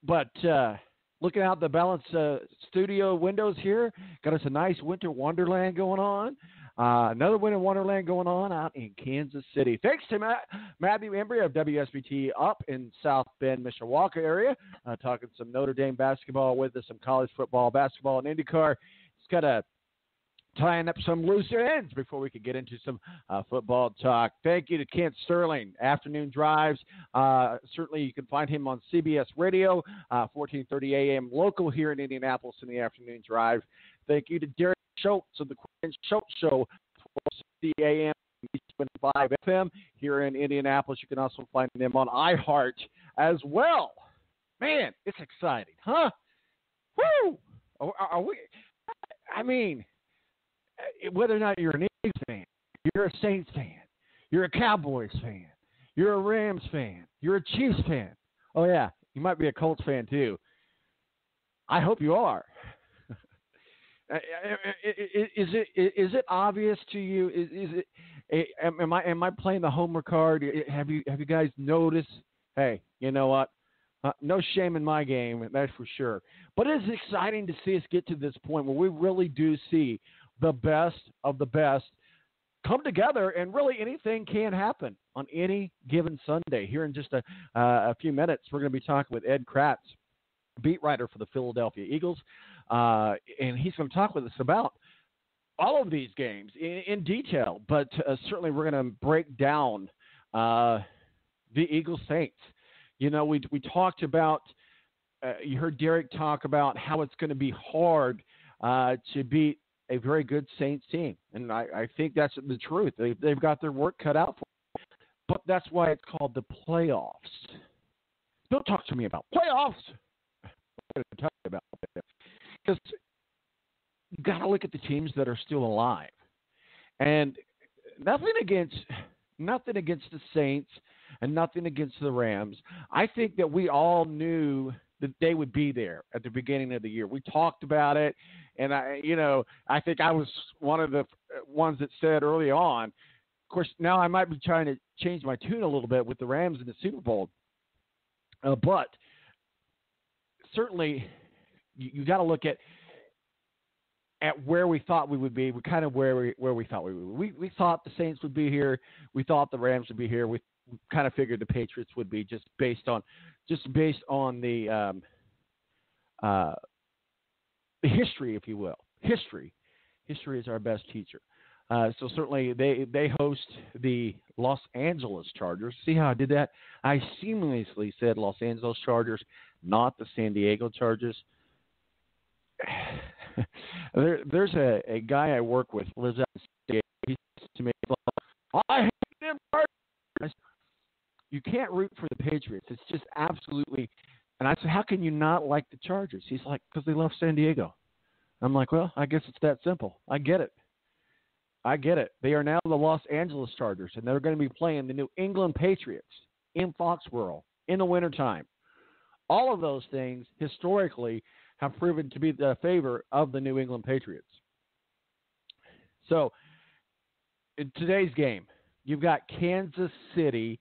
But looking out the Balance studio windows here, got us a nice winter wonderland going on. Another winter wonderland going on out in Kansas City. Thanks to Matthew Embry of WSBT up in South Bend, Mishawaka area, talking some Notre Dame basketball with us, some college football, basketball, and IndyCar. It's got a tying up some loose ends before we could get into some football talk. Thank you to Kent Sterling, Afternoon Drives. Certainly you can find him on CBS Radio, 1430 a.m. local here in Indianapolis in the Afternoon Drive. Thank you to Derek Schultz of the Query and Schultz Show, 460 a.m. 5 FM here in Indianapolis. You can also find them on iHeart as well. Man, it's exciting, huh? Woo! Are we? I mean, whether or not you're an Eagles fan, you're a Saints fan, you're a Cowboys fan, you're a Rams fan, you're a Chiefs fan. Oh, yeah, you might be a Colts fan too. I hope you are. Is it obvious to you? Is it? Am I playing the homer card? Have you guys noticed? Hey, you know what? No shame in my game, that's for sure. But it's exciting to see us get to this point where we really do see the best of the best come together, and really anything can happen on any given Sunday. Here in just a few minutes, we're going to be talking with Ed Kratz, beat writer for the Philadelphia Eagles, and he's going to talk with us about all of these games in detail, but certainly we're going to break down the Eagles Saints. You know, we talked about, you heard Derek talk about how it's going to be hard to beat a very good Saints team. And I think that's the truth. They've got their work cut out for them. But that's why it's called the playoffs. Don't talk to me about playoffs. I'm talking about that. Because you've got to look at the teams that are still alive. And nothing against the Saints and nothing against the Rams. I think that we all knew that they would be there at the beginning of the year. We talked about it, and I think I was one of the ones that said early on. Of course, now I might be trying to change my tune a little bit with the Rams in the Super Bowl, but certainly you got to look at where we thought we would be. We're kind of where we thought we would be. We thought the Saints would be here. We thought the Rams would be here. We kind of figured the Patriots would be just based on the history, if you will. History is our best teacher. So certainly they host the Los Angeles Chargers. See how I did that? I seamlessly said Los Angeles Chargers, not the San Diego Chargers. There's a guy I work with, lives out in San Diego. He says to me, I hate them Chargers. You can't root for the Patriots. It's just absolutely. And I said, how can you not like the Chargers? He's like, because they love San Diego. I'm like, well, I guess it's that simple. I get it. They are now the Los Angeles Chargers, and they're going to be playing the New England Patriots in Foxborough in the wintertime. All of those things historically have proven to be the favor of the New England Patriots. So in today's game, you've got Kansas City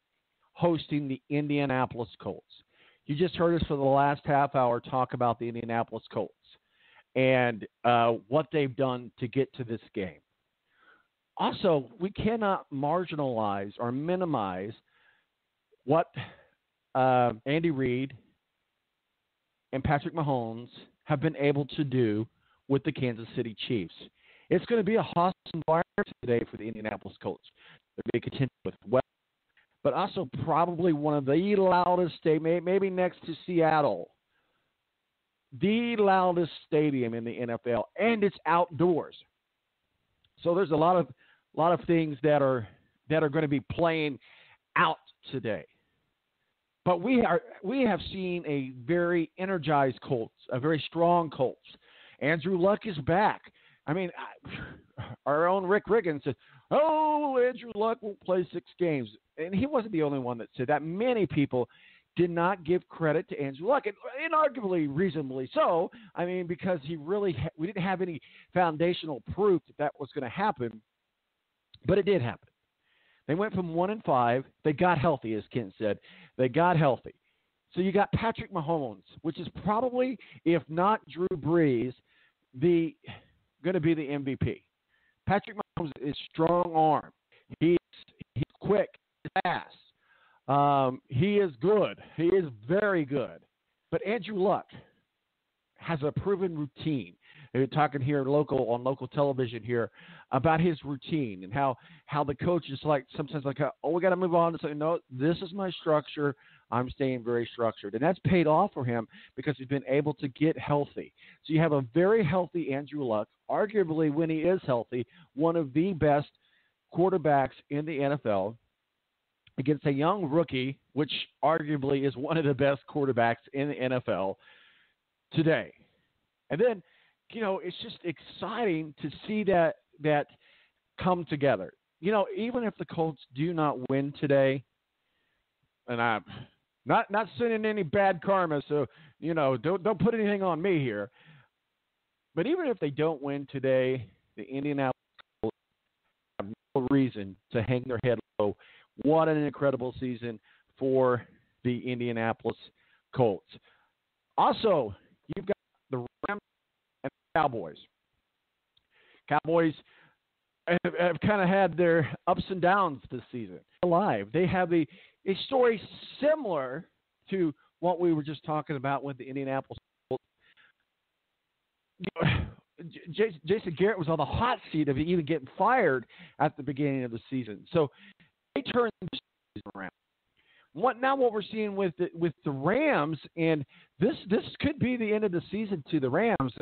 hosting the Indianapolis Colts. You just heard us for the last half hour talk about the Indianapolis Colts and what they've done to get to this game. Also, we cannot marginalize or minimize what Andy Reid and Patrick Mahomes have been able to do with the Kansas City Chiefs. It's going to be a hostile environment today for the Indianapolis Colts. They're going to contend with weather, but also probably one of the loudest maybe next to Seattle, the loudest stadium in the NFL, and it's outdoors. So there's a lot of things that are going to be playing out today. But we have seen a very energized Colts, a very strong Colts. Andrew Luck is back. I mean, our own Rick Riggins said, "Oh, Andrew Luck won't play 6 games," and he wasn't the only one that said that. Many people did not give credit to Andrew Luck, and arguably reasonably so. I mean, because we didn't have any foundational proof that was going to happen, but it did happen. They went from 1-5. They got healthy, as Kent said. They got healthy. So you got Patrick Mahomes, which is probably, if not Drew Brees, going to be the MVP. Patrick Mahomes is strong arm. He's quick, fast. He is good. He is very good. But Andrew Luck has a proven routine. They're talking here on local television here about his routine and how the coach is like sometimes like, we got to move on to say, no, this is my structure. I'm staying very structured. And that's paid off for him because he's been able to get healthy. So you have a very healthy Andrew Luck, arguably when he is healthy, one of the best quarterbacks in the NFL against a young rookie, which arguably is one of the best quarterbacks in the NFL today. And then, it's just exciting to see that come together. Even if the Colts do not win today, and I'm not sending any bad karma, so, don't put anything on me here. But even if they don't win today, the Indianapolis Colts have no reason to hang their head low. What an incredible season for the Indianapolis Colts. Also, you've got the Rams and the Cowboys. Cowboys have kind of had their ups and downs this season. Alive. They have a story similar to what we were just talking about with the Indianapolis Colts. Jason Garrett was on the hot seat of even getting fired at the beginning of the season. So they turned the season around. What we're seeing with the Rams, and this could be the end of the season to the Rams.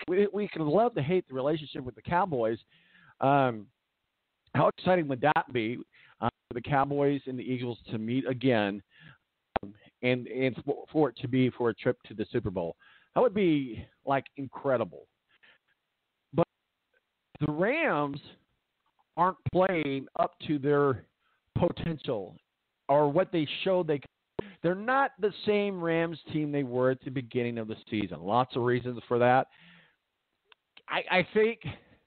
We can love to hate the relationship with the Cowboys. How exciting would that be for the Cowboys and the Eagles to meet again, and for it to be for a trip to the Super Bowl? That would be like incredible. But the Rams aren't playing up to their potential or what they showed they could. They're not the same Rams team they were at the beginning of the season. Lots of reasons for that. I think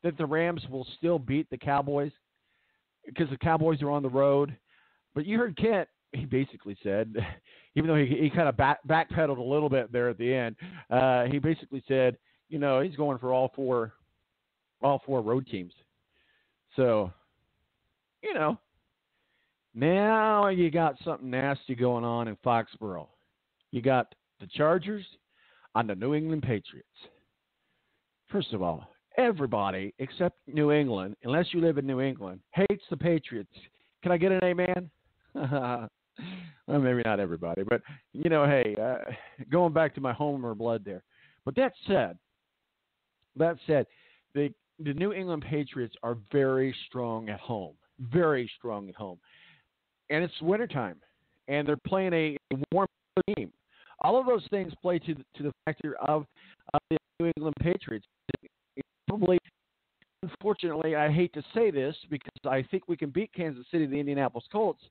that the Rams will still beat the Cowboys because the Cowboys are on the road. But you heard Kent, he basically said, even though he kind of backpedaled a little bit there at the end, he basically said, he's going for all four road teams. So, now you got something nasty going on in Foxborough. You got the Chargers and the New England Patriots. First of all, everybody except New England, unless you live in New England, hates the Patriots. Can I get an amen? Well, maybe not everybody, but, hey, going back to my Homer blood there. But that said, the New England Patriots are very strong at home. Very strong at home. And it's wintertime, and they're playing a warm team. All of those things play to the factor of the New England Patriots. Probably, unfortunately, I hate to say this because I think we can beat Kansas City, the Indianapolis Colts,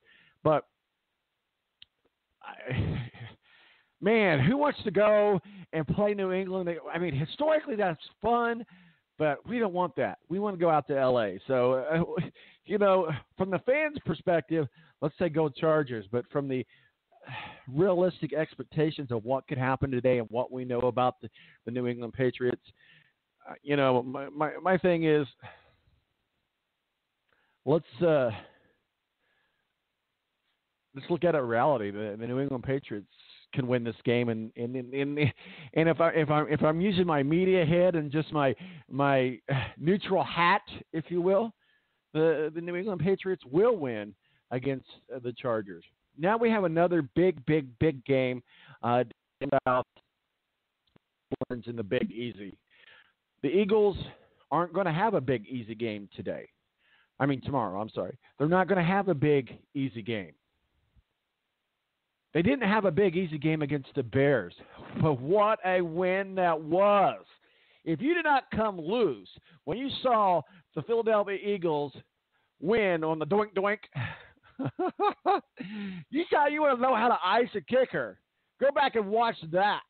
but man, who wants to go and play New England? I mean, historically, that's fun. But we don't want that. We want to go out to L.A. So, from the fans' perspective, let's say go Chargers. But from the realistic expectations of what could happen today and what we know about the New England Patriots, my thing is let's look at it in reality. The New England Patriots can win this game, and if I'm using my media head and just my neutral hat, if you will, the New England Patriots will win against the Chargers. Now we have another big game about in the Big Easy. The Eagles aren't going to have a big easy game tomorrow. I'm sorry, they're not going to have a big easy game. They didn't have a big, easy game against the Bears, but what a win that was. If you did not come loose when you saw the Philadelphia Eagles win on the doink, you want to know how to ice a kicker. Go back and watch that.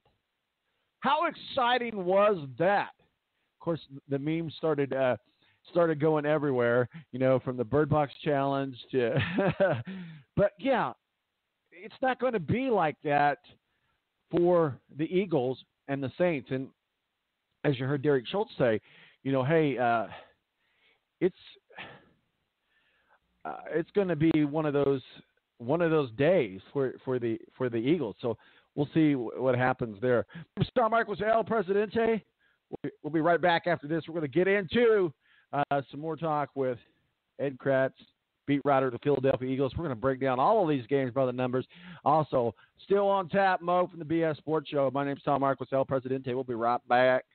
How exciting was that? Of course, the memes started going everywhere, from the Bird Box Challenge to – but, yeah. it's not going to be like that for the Eagles and the Saints. And as you heard Derek Schultz say, hey, it's going to be one of those days for the Eagles. So we'll see what happens there. I'm Star Marcos El Presidente. We'll be right back after this. We're going to get into some more talk with Ed Kratz, beat writer of the Philadelphia Eagles. We're going to break down all of these games by the numbers. Also, still on tap, Mo from the BS Sports Show. My name's Tom Marcos El Presidente. We'll be right back.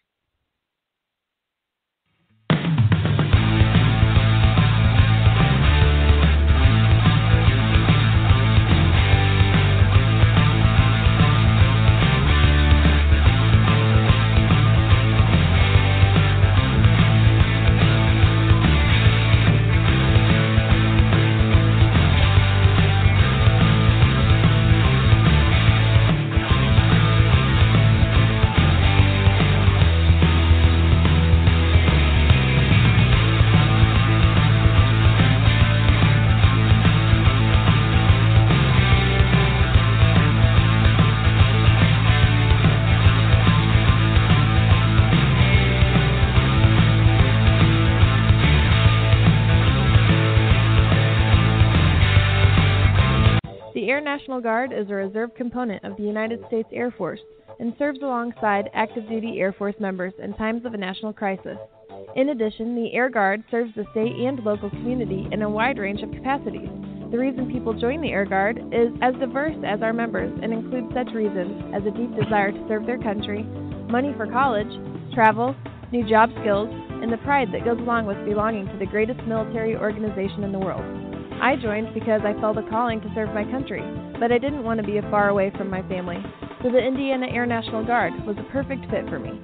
The Air National Guard is a reserve component of the United States Air Force and serves alongside active duty Air Force members in times of a national crisis. In addition, the Air Guard serves the state and local community in a wide range of capacities. The reason people join the Air Guard is as diverse as our members and includes such reasons as a deep desire to serve their country, money for college, travel, new job skills, and the pride that goes along with belonging to the greatest military organization in the world. I joined because I felt a calling to serve my country, but I didn't want to be far away from my family, so the Indiana Air National Guard was a perfect fit for me.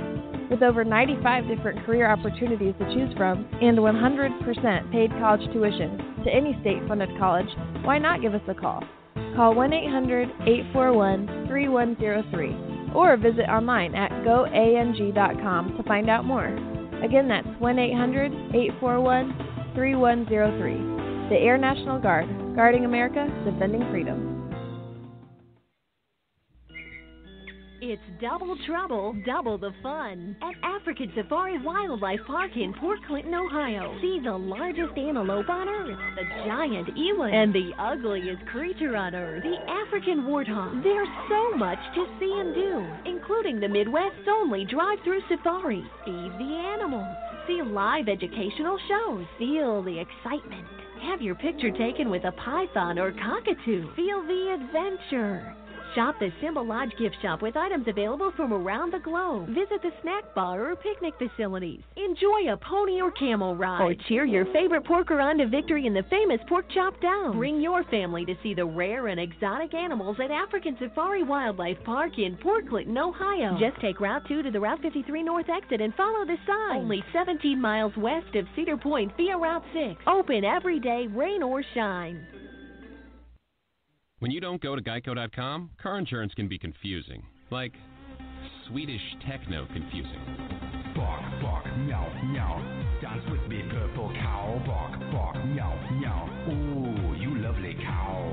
With over 95 different career opportunities to choose from and 100% paid college tuition to any state-funded college, why not give us a call? Call 1-800-841-3103 or visit online at goang.com to find out more. Again, that's 1-800-841-3103. The Air National Guard, guarding America, defending freedom. It's double trouble, double the fun at African Safari Wildlife Park in Port Clinton, Ohio. See the largest antelope on Earth, the giant eland, and the ugliest creature on Earth, the African warthog. There's so much to see and do, including the Midwest's only drive-through safari. Feed the animals, see live educational shows, feel the excitement. Have your picture taken with a python or cockatoo. Feel the adventure. Shop the Symbol Lodge gift shop with items available from around the globe. Visit the snack bar or picnic facilities. Enjoy a pony or camel ride. Or cheer your favorite porker on to victory in the famous Pork Chop Down. Bring your family to see the rare and exotic animals at African Safari Wildlife Park in Port Clinton, Ohio. Just take Route 2 to the Route 53 North exit and follow the sign. Only 17 miles west of Cedar Point via Route 6. Open every day, rain or shine. When you don't go to Geico.com, car insurance can be confusing. Like Swedish techno confusing. Bark, bark, meow, meow. Dance with me, purple cow. Bark, bark, meow, meow. Ooh, you lovely cow.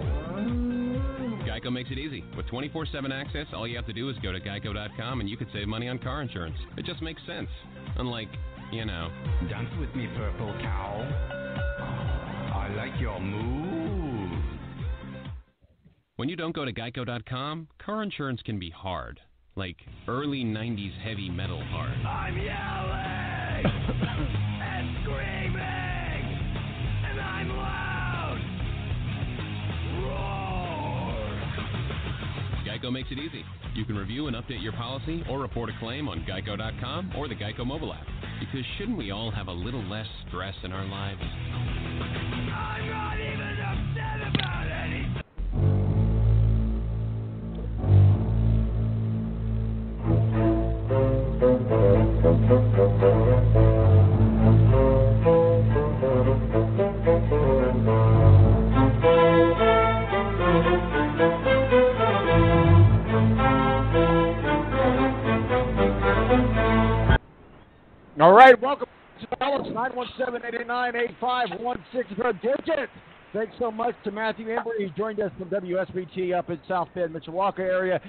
Geico makes it easy. With 24/7 access, all you have to do is go to Geico.com and you can save money on car insurance. It just makes sense. Unlike, Dance with me, purple cow. I like your moves. When you don't go to Geico.com, car insurance can be hard. Like early 90s heavy metal hard. I'm yelling and screaming and I'm loud. Roar. Geico makes it easy. You can review and update your policy or report a claim on Geico.com or the Geico mobile app. Because shouldn't we all have a little less stress in our lives? I'm not even upset about anything. All right, welcome to Dallas, 917-889-8516 for a digit. Thanks so much to Matthew Embry. He joined us from WSBT up in South Bend, Mishawaka area.